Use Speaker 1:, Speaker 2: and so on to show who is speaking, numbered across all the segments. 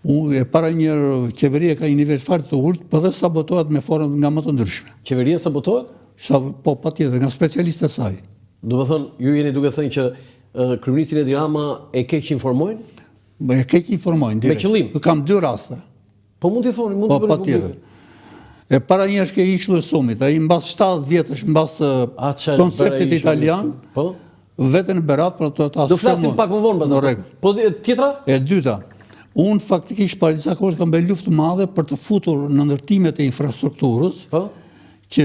Speaker 1: E para njërë qeveria ka një nivel fare të ulët, për dhe sabotohet me formë nga më të ndryshme.
Speaker 2: Qeveria sabotohet?
Speaker 1: Po, pa tjetër, nga specialistët e saj.
Speaker 2: Do të thënë, ju jeni duke thënë që kryeministri Edi Rama e keq informojnë?
Speaker 1: E keq informojnë,
Speaker 2: me qëllim?
Speaker 1: Kam 2 raste.
Speaker 2: Po mund t'i thoni, mund t'i
Speaker 1: bëni publike. Po, pa tjetër. E para njërë shke ishlu e sumit, a i mbas 7 vjetësh, mbas konceptit italian, vetën berat për të asë.
Speaker 2: Do flasim pak më vonë,
Speaker 1: në rregull.
Speaker 2: Po tjetra?
Speaker 1: E dyta, unë faktikisht para disa kohësh kam bërë luftë madhe për të futur në ndërtimet e infrastrukturës, që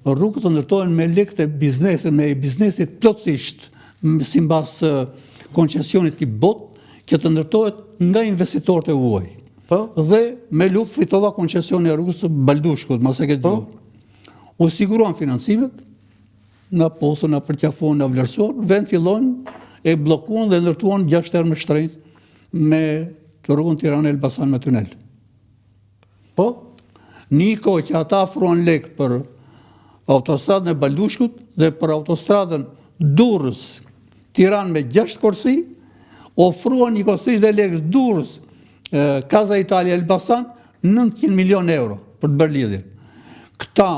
Speaker 1: rrugët të ndërtohen me lekë të biznesit, me biznesit plotësisht, si mbas koncesionit i bot, që të ndërtohet nga investitorët e huaj. Dhe me luftë fitova koncesioni e rrugës të Baldushkut, mas e këtë gjurë. U siguruan financimet, nga posën, nga përqafuan, nga vlerësuan, vend fillojnë e blokuan dhe ndërtuan 6 herë më shtrenjtë me të rrugën Tiranë-Elbasan me tunel.
Speaker 2: Po?
Speaker 1: Një kohë që ata afruan lekë për autostradën e Baldushkut dhe për autostradën Durrës Tiranë me 6 korsi, ofruan një kostisht dhe lekës Durrës Kaza Italia Elbasan 900 milion euro për të bërë lidhje. Këta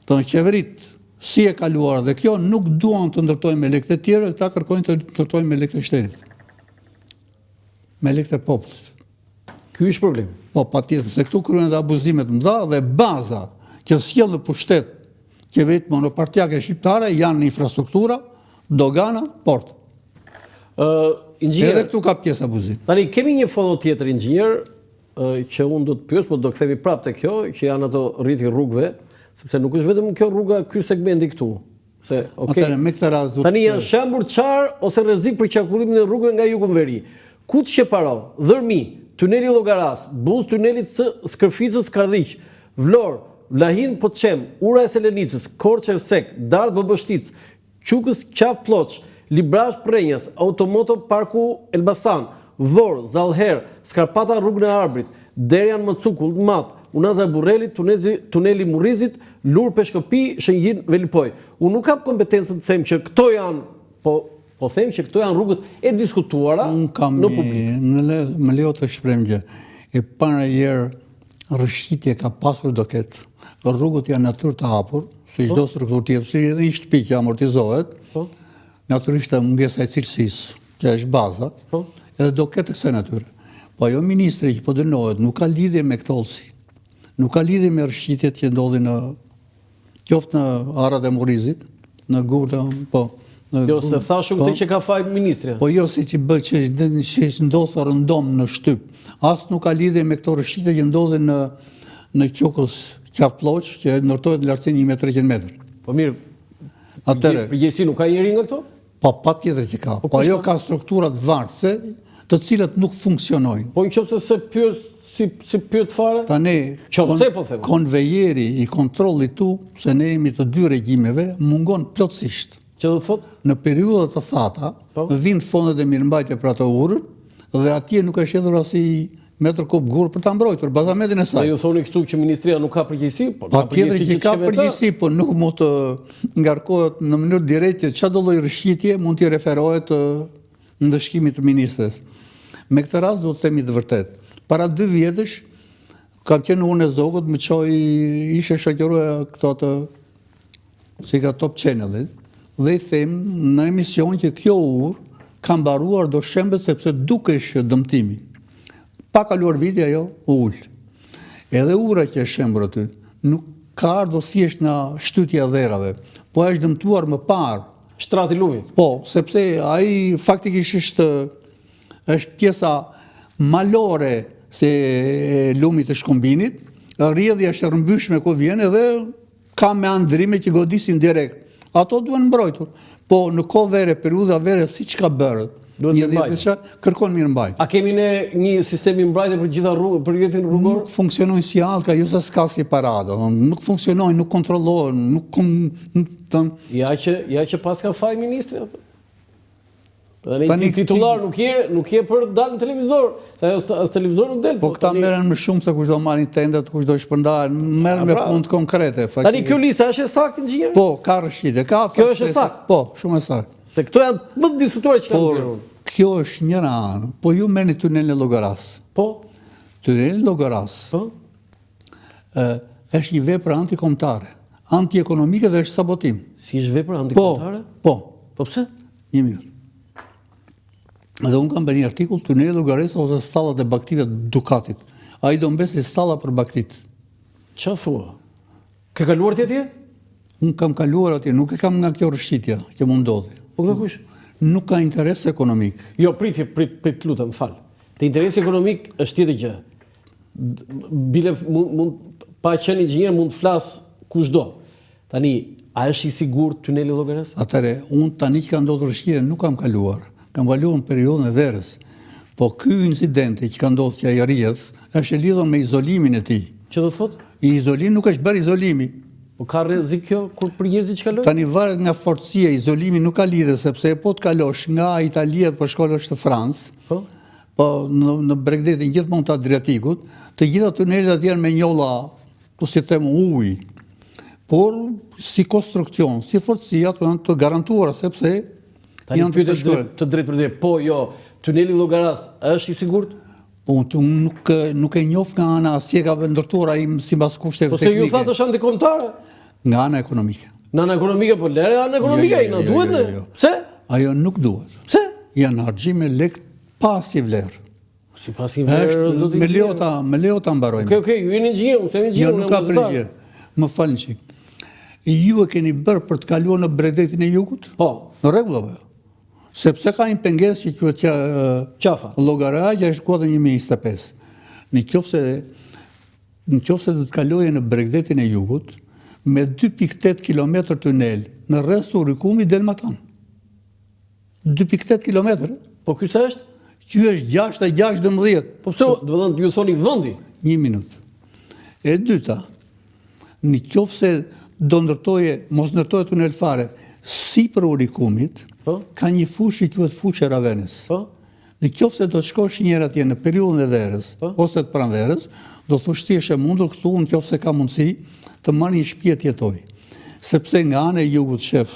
Speaker 1: të në qeverit si e kaluar dhe kjo nuk duan të ndërtojnë me lekë të tjere, këta kërkojnë të ndërtojnë me lekë të shtetit. Me lekë të popullit.
Speaker 2: Ky është problem.
Speaker 1: Po, pa tjetër, se këtu kryen dhe abuzimet mëdha dhe baza që sjellë në pushtet qeverit monopartiake shqiptare janë infrastruktura, dogana, port. Edhe këtu ka pjesë abuzim.
Speaker 2: Tani, kemi një foto tjetër, inxhinier, që unë do të pyes, po do kthehemi prapë te kjo, që janë ato rriti rrugëve, sepse nuk është vetëm kjo rruga, ky segmenti këtu.
Speaker 1: Atëherë, me këtë rast
Speaker 2: tani janë shembur qarë ose rrezik për qarkullimin e rrugëve nga jugu në veri. Kut Shqiparo, Dhërmi, tuneli Llogaras, buz tunelit Skërficës Kardhiq, Vlorë, Vlahin Poçem, Ura e Selenicës, Korçë Ersek, Dardhë Bëbështic, Qukës Qaf Ploç, Librash Prenjas, Automoto Parku Elbasan, Vorë, Zallher, Skarpata Rrugën e Arbrit, Derjan Mëcukull, Mat, Unazar Burrelit, tuneli Murrizit, Lur Peshkëpi, Shëngjin Velipoj. Unë nuk kam kompetencën të them që këto janë, po them që këto janë rrugët e diskutuara në publik.
Speaker 1: Më lejo të shprem gjë. E para herë rrëshqitje ka pasur do ketë. Rrugët janë natyrë të hapur, si çdo strukturë tjetër, si edhe një shtëpi që amortizohet. Natyrisht mungesa e cilësisë, që është baza, edhe do ketë kësaj natyre. Po ajo ministri që po dënohet nuk ka lidhje me këtë hollësi. Nuk ka lidhje me rrëshqitjet që ndodhin në qoftë në Arat e Murrizit, në Gurda, po.
Speaker 2: Jo, se thashun këtë që ka faj ministri.
Speaker 1: Po jo, si që bë që ndodhë rëndom në shtyp. Asë nuk ka lidhje me këto rrëshqitje që ndodhin në Qukës Qaf Ploç, që ndërtohet në lartësi 1300 metrë.
Speaker 2: Po mirë, përgjegjësi nuk ka njëri nga këto?
Speaker 1: Po, pa tjetër që ka. Po ajo ka strukturat vartëse, të cilat nuk funksionojnë.
Speaker 2: Po në qoftë se si pyet fare?
Speaker 1: Tani, konvejeri i kontrollit tu, se ne jemi të 2 regjimeve, mungon plotësisht.
Speaker 2: Që do të thotë?
Speaker 1: Në periudhat të thata, vinë fondet e mirëmbajtje për ato urën, dhe atje nuk është hedhur as i metër kub gur për ta mbrojtur bazametin e saj.
Speaker 2: Ju thoni këtu që ministria nuk ka përgjegjësi, po
Speaker 1: ka përgjegjësi që ka përgjegjësi, po nuk mund të ngarkohet në mënyrë direkte çdo lloj rrëshqitje mund t'i referohet ndëshkimit të ministres. Me këtë rast do të themi të vërtet. Para 2 vjetësh kam qenë unë e Zogut, më çoi ishe shoqëruar këto të si ka Top Channelit dhe i them në emision që kjo urë ka mbaruar do shembet sepse dukesh dëmtimi. Pa kaluar viti ajo u ul. Edhe ura që është shembur aty nuk ka ardhur thjesht nga shtytja e dherave, po është dëmtuar më parë.
Speaker 2: Shtrati lumit.
Speaker 1: Po, sepse ai faktikisht është pjesa malore se lumit të shkumbinit, rrjedhja është rrëmbyshme ku vjen edhe ka me andrime që godisin direkt. Ato duen mbrojtur. Po në kohë vere, periudha vere, si që ka bërë, një dhjetë kërkon mirëmbajtje.
Speaker 2: A kemi ne një sistemi mbrojtje për gjitha rrugë, për jetin rrugor?
Speaker 1: Nuk funksionojnë si allka, jo se s'ka si parada. Nuk funksionojnë, nuk kontrollohen,
Speaker 2: Ja që pas ka faj ministri, titular nuk je për dalë në televizor, se as televizor nuk del.
Speaker 1: Po këta merren më shumë se kush do marrin tendet, kush do shpërndahen, merren me punë konkrete.
Speaker 2: Tani kjo lista është e saktë inxhinier?
Speaker 1: Po, ka rrëshqitje, ka.
Speaker 2: Kjo është e saktë?
Speaker 1: Po, shumë e saktë.
Speaker 2: Se këto janë më të diskutuara që kanë nxjerrur.
Speaker 1: Kjo është njëra anë, po ju merrni tunelin e Llogaras.
Speaker 2: Po,
Speaker 1: Tuneli Llogaras
Speaker 2: po.
Speaker 1: është një vepër antikombëtare, antiekonomike dhe është sabotim.
Speaker 2: Si është vepër antikombëtare?
Speaker 1: Po,
Speaker 2: Po pse?
Speaker 1: një minutë. Dhe unë kam bërë një artikull Tuneli Llogares ose stallat e baktive të Dukatit. Ai do mbesi stalla për baktit.
Speaker 2: Çfarë thua? Ke kaluar ti atje?
Speaker 1: Unë kam kaluar atje, nuk e kam nga kjo rëshqitja që mund ndodhi.
Speaker 2: Po nga kush?
Speaker 1: Nuk ka interes ekonomik.
Speaker 2: Jo, prit lutem, fal. Te interesi ekonomik është tjetër gjë. Bile mund pa qenë inxhinier mund të flas kushdo. Tani, a është i sigurt tuneli Llogares?
Speaker 1: Atëre, unë tani që ka ndodhur rëshqitja nuk kam kaluar. Kam kaluar në periudhën e verës. Po ky incidenti që ka ndodhur që ai rrjedh është e lidhur me izolimin e tij.
Speaker 2: Që do të thotë?
Speaker 1: Izolim nuk është bërë izolimi.
Speaker 2: Po ka rrezik kjo kur për njerëzit që kalojnë?
Speaker 1: Tani varet nga forcia, izolimi nuk ka lidhje sepse po të kalosh nga Italia për shkollësh të Francë, po në Bregdetin gjithmonë të Adriatikut, të gjitha tunelet janë me njolla, po si them ujë. Por si konstruksion, si forcia janë të garantuara sepse
Speaker 2: janë të përshkruar. Të drejtë për drejtë, po jo, tuneli Llogaras është i sigurt?
Speaker 1: Po unë nuk e njoh nga ana si e ka ndërtuar ai sipas kushteve
Speaker 2: teknike. Po se ju thatë është antikombëtare?
Speaker 1: Nga ana ekonomike.
Speaker 2: Në ana ekonomike, po lere ana ekonomike ai na duhet ne. Pse?
Speaker 1: Ajo nuk duhet.
Speaker 2: Pse?
Speaker 1: Janë harxhime lek pa si vlerë.
Speaker 2: Si pa si vlerë, zoti.
Speaker 1: Me lejo ta mbarojmë.
Speaker 2: Okej, ju jeni inxhinier, unë sem inxhinier.
Speaker 1: Jo, nuk ka përgjigje. Më falni çik. Ju e keni bërë për të kaluar në Bregdetin e Jugut?
Speaker 2: Po.
Speaker 1: Në rregull apo? Sepse ka një pengesë që quhet
Speaker 2: qafa.
Speaker 1: Llogaraja është kodën 2025. Në qoftë se do të kaloje në Bregdetin e Jugut me 2.8 km tunel në rreth Urikumi Delmatan. 2.8 km.
Speaker 2: Po ky sa është?
Speaker 1: Ky është 6.16.
Speaker 2: Po pse, do të thonë ju thoni vendi?
Speaker 1: Një minutë. E dyta, në qoftë se do mos ndërtoje tunel fare sipër Urikumit, ka një fushë që quhet fushë e Ravenës. Në qoftë se do të shkosh një herë atje në periudhën e verës ose të pranverës, do thosh ti është e mundur këtu në qoftë se ka mundësi të marrë një shtëpi të jetoj. Sepse nga ana e Jugut shef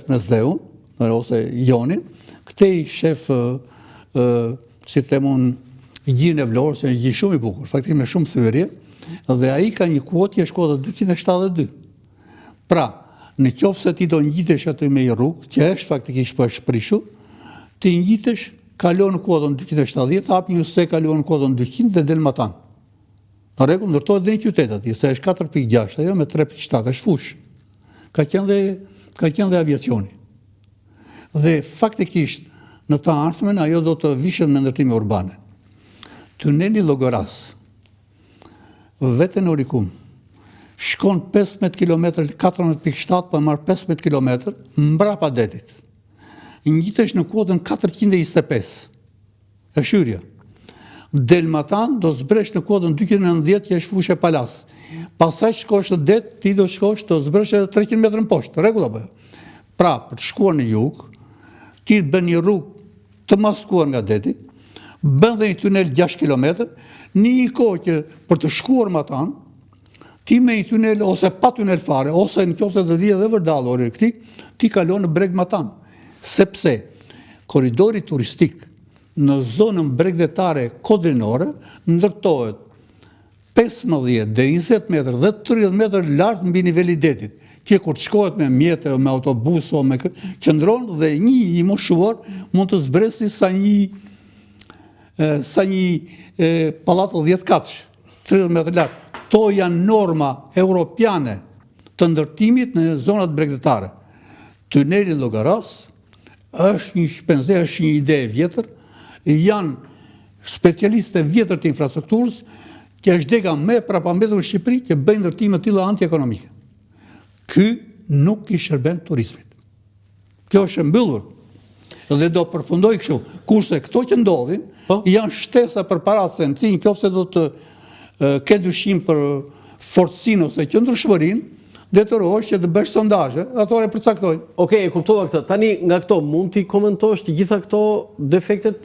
Speaker 1: Mesdheu ose Joni, këtej shef si themun Gjirin e Vlorës, është gjë shumë i bukur, faktikisht me shumë thyerje, dhe ai ka një kuotë që është kota 272. Pra, në qoftë se ti do ngjitesh aty me një rrugë, që është faktikisht po është prishur, ti ngjitesh, kalon në kuotën 270, hap një use, kalon në kuotën 200 dhe del Matan. Në rregull, ndërtohet dhe një qytet aty, se është 4.6, ajo me 3.7, është fushë. Ka qenë dhe aviacioni. Dhe faktikisht në të ardhmen ajo do të vishet me ndërtime urbane. Tuneli Llogaras, vete në Urikum, shkon 15 km, 14.7, po marr 15 km mbrapa detit. Ngjitesh në kuotën 425. Është hyrja. Delmatan do zbresh në kuotën 290 që është fushë e Palas. Pastaj shkosh në det, ti do shkosh të zbresh edhe 300 metra në poshtë, rregull apo? Pra, për të shkuar në jug, ti bën një rrugë të maskuar nga deti, bën dhe një tunel 6 km, në një kohë që për të shkuar Matan, ti me një tunel ose pa tunel fare, ose në qoftë të vijë edhe vërdallore këti, ti kalon në Breg Matan. Sepse koridori turistik në zonën bregdetare kodrinore ndërtohet 15 dhe 20 metër dhe 30 metër lart mbi niveli i detit, që kur të shkohet me mjetë, me autobus o me qëndron dhe një i moshuar mund të zbresi sa një pallat 10 katësh, 30 metër lart. Këto janë norma europiane të ndërtimit në zonat bregdetare. Tuneli Llogaras është një shpenzim, është një ide e vjetër, janë specialistë e vjetër të infrastrukturës, që është dega më e parapambetur në Shqipëri që bëjnë ndërtime të tilla antiekonomike. Ky nuk i shërben turizmit. Kjo është e mbyllur. Dhe do përfundoj kështu. Kurse këto që ndodhin janë shtesa për paratë se në qoftë se do të ke dyshim për fortësinë ose qëndrueshmërinë, detyrohesh që të bësh sondazhe, ato e përcaktojnë.
Speaker 2: Okej, e kuptova këtë. Tani nga këto mund t'i komentosh të gjitha këto defektet